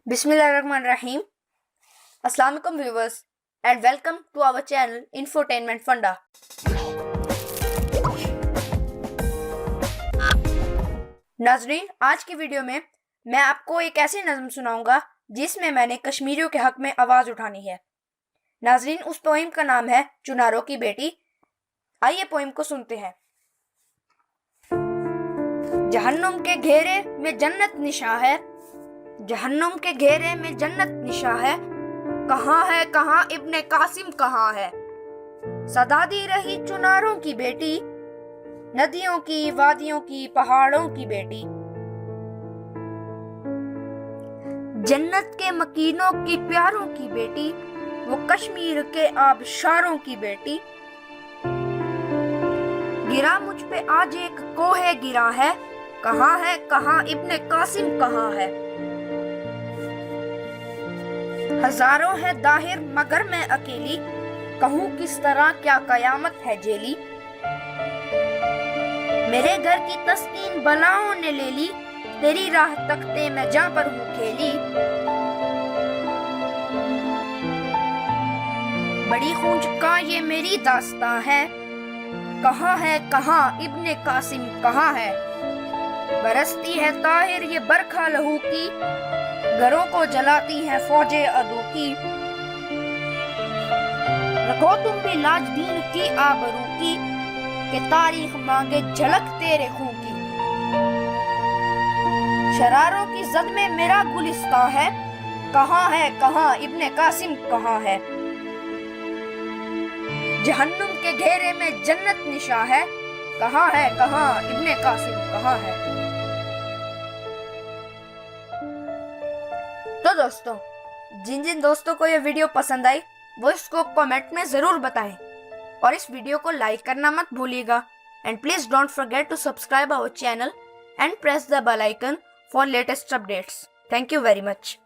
Bismillahirrahmanirrahim. Assalamu alaikum viewers and welcome to our channel Infotainment Funda. नाजरीन, आज की video में मैं आपको एक ऐसी नज़म सुनाऊंगा जिसमें मैंने कश्मीरियों के हक में आवाज़ उठानी है। नाजरीन, उस पोइम का नाम है चुनारों की बेटी। आइए पोइम को सुनते हैं। जहन्नुम के घेरे में जन्नत निशा है, जहन्नुम के घेरे में जन्नत निशा है, कहाँ इब्ने कासिम कहाँ है। सदा दी रही चुनारों की बेटी, नदियों की वादियों की पहाड़ों की बेटी, जन्नत के मकीनों की प्यारों की बेटी, वो कश्मीर के आबशारों की बेटी। गिरा मुझ पे आज एक कोहे गिरा है, कहाँ इब्ने कासिम कहाँ है। हजारों है दाहिर मगर मैं अकेली, कहूँ किस तरह क्या कयामत है जेली। मेरे घर की तस्कीन बलाओं ने ले ली, तेरी राह तकते मैं जा पर हूँ खेली। बड़ी खूंज का ये मेरी दास्तां है, कहाँ इब्ने कासिम कहाँ है। बरसती है ताहिर ये बरखा लहू की, घरों को जलाती है फौजे अदू की। रखो तुम भी लाज दीन की आबरू की, कि तारीख मांगे झलक तेरे खून की। शरारों की जद में मेरा गुलिस्तां है, कहाँ इब्ने कासिम कहाँ है। जहन्नुम के घेरे में जन्नत निशा है, कहाँ इब्ने कासिम कहाँ है। तो दोस्तों, जिन दोस्तों को ये वीडियो पसंद आई वो इसको कमेंट में जरूर बताएं और इस वीडियो को लाइक करना मत भूलिएगा। And please don't forget to subscribe our channel and press the bell icon for latest updates. Thank you very much.